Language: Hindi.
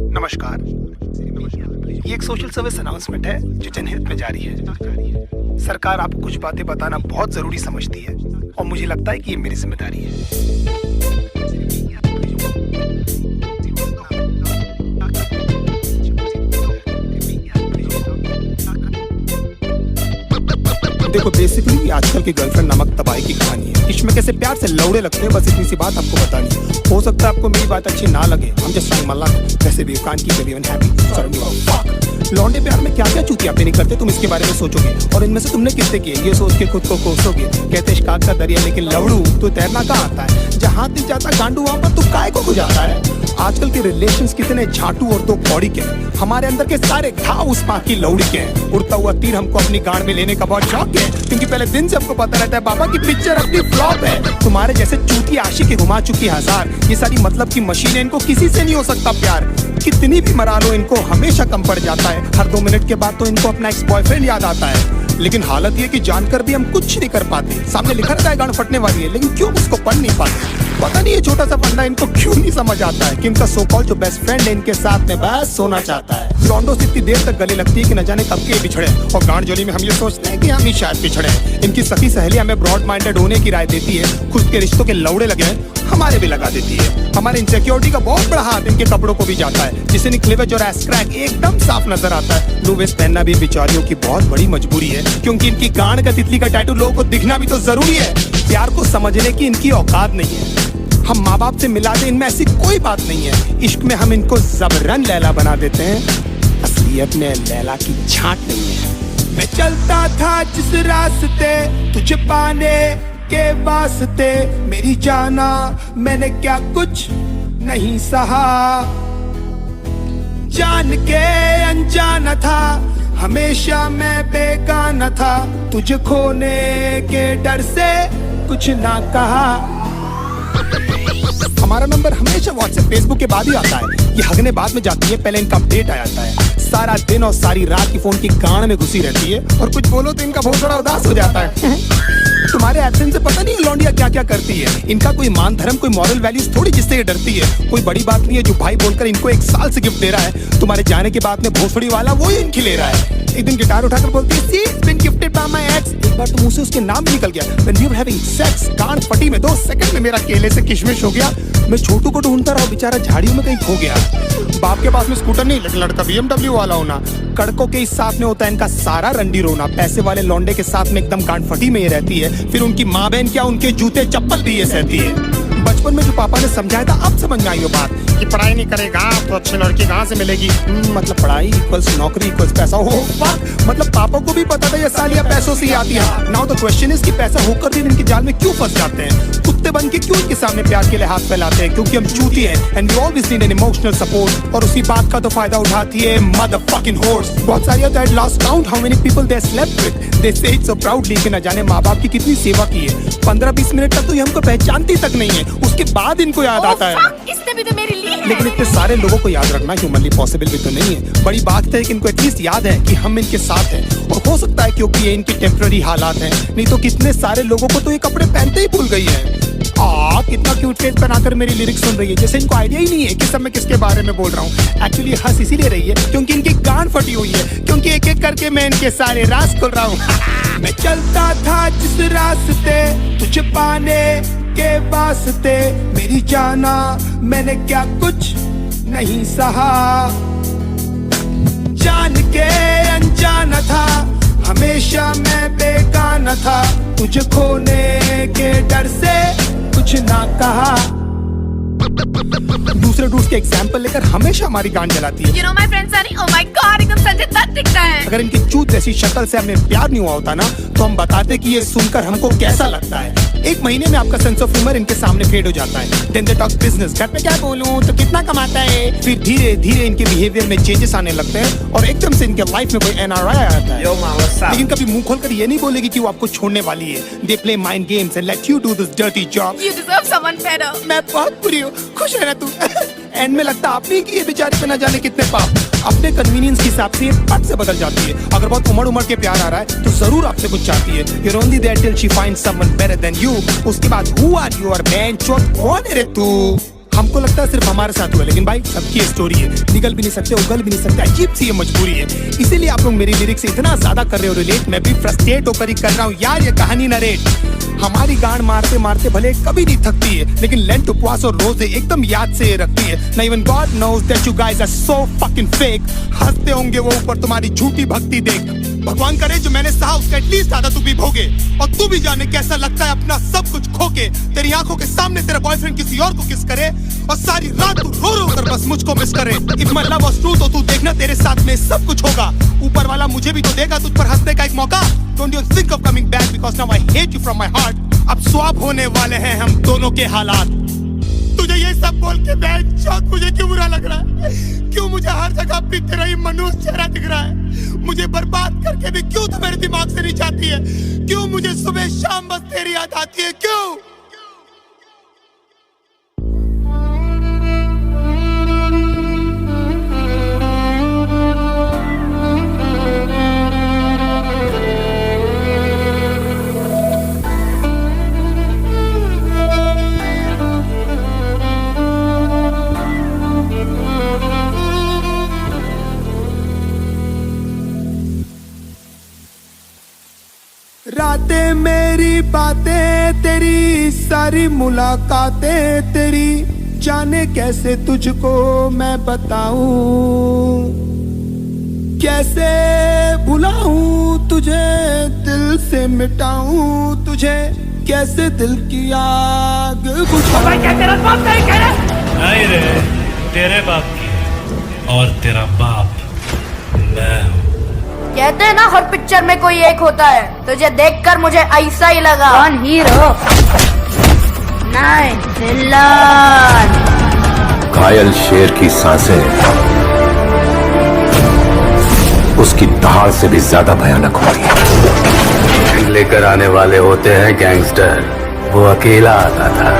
नमस्कार। ये एक सोशल सर्विस अनाउंसमेंट है जो जनहित में जारी है। सरकार आपको कुछ बातें बताना बहुत जरूरी समझती है और मुझे लगता है कि ये मेरी जिम्मेदारी है। देखो, बेसिकली आजकल की गर्लफ्रेंड नामक तबाही की कहानी है। इसमें कैसे प्यार से लौड़े लगते हैं, बस इतनी सी बात आपको बतानी है। हो सकता है आपको मेरी बात अच्छी ना लगे, हम जस्ट ट्राइंग माय लक। वैसे भी you can't keep everyone happy, so don't give a fuck. लौंडे प्यार में क्या क्या चूतियापे नहीं करते, तुम इसके बारे में सोचोगे और इनमें से तुमने कितने किए ये सोच के खुद को कोसोगे। कहते शिकाग का दरिया लेकिन लवड़ू तो तैरना कहाँ आता है। जहाँ दिख जाता गांडू वहाँ पर तू काय को गुजारता है। आजकल के रिलेशंस कितने झाटू और दो कौड़ी के। हमारे अंदर के सारे घाव उस माँ की लौड़ी के। उड़ता हुआ तीर हमको अपनी गाड़ में लेने का बहुत शौक है, क्योंकि पहले दिन से हमको पता रहता है बाबा की पिक्चर अपनी फ्लॉप है। तुम्हारे जैसे चूती आशिक के घुमा चुकी हजार, ये सारी मतलब की मशीनें, इनको किसी से नहीं हो सकता प्यार। कितनी भी मरा लो इनको हमेशा कम पड़ जाता है। हर 2 मिनट के बाद तो इनको अपना एक्स बॉयफ्रेंड याद आता है। लेकिन हालत ये कि जानकर भी हम कुछ नहीं कर पाते। सामने लिखा रहता है गांड फटने वाली है, लेकिन क्यों उसको पढ़ नहीं पाते। पता नहीं ये छोटा सा फंडा इनको क्यों नहीं समझ आता है कि इनका सो कॉल्ड जो बेस्ट फ्रेंड है इनके साथ में बस सोना चाहता है। लॉन्डो से इतनी देर तक गले लगती है कि न जाने कब के बिछड़े, और गांड जोली में हम ये सोचते हैं कि हम ही शायद पिछड़े। इनकी सखी सहेली हमें ब्रॉड माइंडेड होने की राय देती है, खुद के रिश्तों के लौड़े लगे हमारे भी लगा देती है। हमारे इनसिक्योरिटी का बहुत बड़ा हाथ इनके कपड़ों को भी जाता है, जिससे निकलेवेज और एस क्रैक एकदम साफ नजर आता है। लो वेस्ट पहनना भी बेचारियों की बहुत बड़ी मजबूरी है, क्योंकि इनकी गांड का तितली का टैटू लोगों को दिखना भी तो जरूरी है। प्यार को समझने की इनकी औकात नहीं है। हम माँ बाप से मिला दे, इनमें ऐसी कोई बात नहीं है। इश्क में हम इनको जबरन लैला बना देते हैं, असलियत में लैला की छांट नहीं है। मैं चलता था जिस रास्ते तुझे पाने के वास्ते, मेरी जाना मैंने क्या कुछ नहीं सहा। जान के अनजाना था, हमेशा मैं बेगाना था, तुझे खोने के डर से कुछ ना कहा। हमारा नंबर हमेशा व्हाट्सएप फेसबुक के बाद ही आता है। ये हगने बाद में जाती है, पहले इनका अपडेट आ जाता है। सारा दिन और सारी रात की फोन की गांड में घुसी रहती है, और कुछ बोलो तो इनका बहुत बड़ा उदास हो जाता है। तुम्हारे एब्सेंस से पता नहीं लौंडिया क्या क्या करती है। इनका कोई मान धर्म कोई मॉरल वैल्यूज थोड़ी जिससे ये डरती है। कोई बड़ी बात नहीं है जो भाई बोलकर इनको 1 साल से गिफ्ट दे रहा है। तुम्हारे जाने के बाद में भोसड़ी वाला वो ही इनकी ले रहा है। एक दिन गिटार उठाकर बोलती है, "See, it's been gifted by my ex." एक बार तो मुंह से उसके नाम भी निकल गया। When we were having sex, गांड फटी में 2 सेकंड में मेरा केले से किशमिश हो गया। मैं छोटू को ढूंढता रहा, बेचारा झाड़ियों में कहीं खो गया। बाप के पास में स्कूटर नहीं, लेकिन लड़का BMW वाला होना। कड़कों के इस साथ में होता है इनका सारा रंडी रोना। पैसे वाले लौंडे के साथ में एकदम गांड फटी में ये रहती है। फिर उनकी माँ बहन क्या, उनके जूते चप्पल भी ये सहती है। बचपन में जो पापा ने समझाया था अब समझ में आई वो बात कि पढ़ाई नहीं करेगा तो अच्छी लड़की कहाँ से मिलेगी। मतलब पढ़ाई इक्वल्स नौकरी इक्वल्स पैसा। हो मतलब पापा को भी पता था ये सालियाँ पैसों से ही आती है। नाउ द क्वेश्चन इज कि पैसा होकर भी इनके जाल में क्यों फंस जाते हैं। कुत्ते बन के क्यों इनके सामने प्यार के लिए हाथ फैलाते हैं, क्योंकि हम चूती हैं and we always need an emotional support. और उसी बात का तो फायदा उठाती है मदरफकिंग होर्स। बहुत सारी होता है lost count how many people they slept with, they say it so proudly कि न जाने माँ बाप की कितनी सेवा की है। 15-20 मिनट तक तो ये हमको पहचानती तक नहीं है, उसके बाद इनको याद आता है। इसने भी तो मेरे लिए है। लेकिन इतने सारे लोगों को याद रखना ह्यूमनली पॉसिबल भी तो नहीं है। बड़ी बात है कि इनको एटलीस्ट याद है कि हम इनके साथ हैं, और हो सकता है क्योंकि ये इनकी टेम्पररी हालात हैं, नहीं तो कितने सारे लोगों को तो ये कपड़े पहनते ही भूल गई है। कितना क्यूट फेस बनाकर मेरी लिरिक्स सुन रही है, जैसे इनको आइडिया ही नहीं है कि सब मैं किसके बारे में बोल रहा हूँ। एक्चुअली हंस इसीलिए रही है क्योंकि इनकी गांड फटी हुई है, क्योंकि एक एक करके मैं इनके सारे राज खोल रहा हूँ। मैं चलता था जिस रास्ते तुझे पाने के वास्ते, मेरी जाना मैंने क्या कुछ नहीं सहा। जान के अनजाना था, हमेशा मैं बेगाना था, तुझे खोने के डर से कुछ ना कहा। दूसरे डूड्स के एग्जाम्पल लेकर हमेशा हमारी गांड जलाती है। You know my friend Sunny, oh my God, एकदम संजय दत्त दिखता है। अगर इनकी चूत जैसी शक्ल से हमें प्यार नहीं हुआ होता ना, तो हम बताते कि ये सुनकर हमको कैसा लगता है। 1 महीने में आपका सेंस ऑफ ह्यूमर इनके सामने फेड हो जाता है। देन दे टॉक बिजनेस, घर पे क्या बोलूं तो कितना कमाता है। फिर धीरे धीरे इनके बिहेवियर में चेंजेस आने लगते हैं, और एकदम से इनके लाइफ में कोई NRI आ जाता है। लेकिन कभी मुंह खोलकर ये नहीं बोलेगी कि वो आपको छोड़ने वाली है। They play mind games and let you do this dirty job. You deserve someone better. मैं बहुत बुरी हूँ, खुश है ना तू। एंड में लगता आपने कि ये बेचारे पे ना जाने कितने पाप। अपने कन्वीनियंस के हिसाब से ये पट से बदल जाती है। अगर बहुत उमड़ के प्यार आ रहा है तो जरूर आपसे कुछ चाहती है। You're only there till she finds someone better than you। उसके बाद who are you और man चौथ कौन है रे तू। हम हमको लगता है सिर्फ हमारे साथ हुआ, लेकिन भाई सबकी स्टोरी है। निकल भी नहीं सकते, उगल भी नहीं सकते, अजीब सी ये मजबूरी है। इसीलिए आप लोग मेरी लिरिक्स से इतना ज्यादा कर रहे हो रिलेट, मैं भी फ्रस्ट्रेट होकर ही कर रहा हूँ यार ये कहानी नरेट। हमारी गांड मारते मारते भले कभी नहीं थकती है, लेकिन लेंट उपवास और रोजे एकदम याद से रखती है ना। Even God knows that you guys are so fucking fake. हंसते होंगे वो ऊपर तुम्हारी झूठी भक्ति देख। भगवान करे जो मैंने सहा उसका एटलीस्ट आधा तू भी भोगे, और तू भी जाने कैसा लगता है अपना सब कुछ खो के। तेरी आंखों के सामने तेरा बॉयफ्रेंड किसी और को किस करे, और सारी रात तू रो रो कर बस मुझको मिस करे। If my love was true तो तू देखना तेरे साथ में सब कुछ होगा। ऊपर वाला मुझे भी तो देगा तुझ पर हंसने का एक मौका। Don't you think of coming back because now I hate you from my heart। अब स्वैप होने वाले हैं हम दोनों के हालात। तुझे ये सब बोल के बेंचौत मुझे क्यों बुरा लग रहा है? क्यों मुझे हर जगह भी तेरा ही मनुष्य चेहरा दिख रहा है? मुझे बर्बाद करके भी क्यों तो मेरे दिमाग से नहीं जाती है? क्यों मुझे सुबह शाम बस तेरी याद आती है? क्यों? रातें मेरी बातें तेरी, सारी मुलाकातें तेरी, जाने कैसे तुझको मैं बताऊं, कैसे भुलाऊं तुझे, दिल से मिटाऊं तुझे, कैसे दिल की आग बुझाऊं। क्या तेरा बाप नहीं कह रहा? नहीं रे, तेरे बाप की है, और तेरा बाप मैं हूँ। कहते हैं ना हर पिक्चर में कोई एक होता है, तुझे देखकर मुझे ऐसा ही लगा। कौन हीरो? नहीं, विलन। घायल शेर की सांसें उसकी दहाड़ से भी ज्यादा भयानक होती है। लेकर आने वाले होते हैं गैंगस्टर, वो अकेला आता था।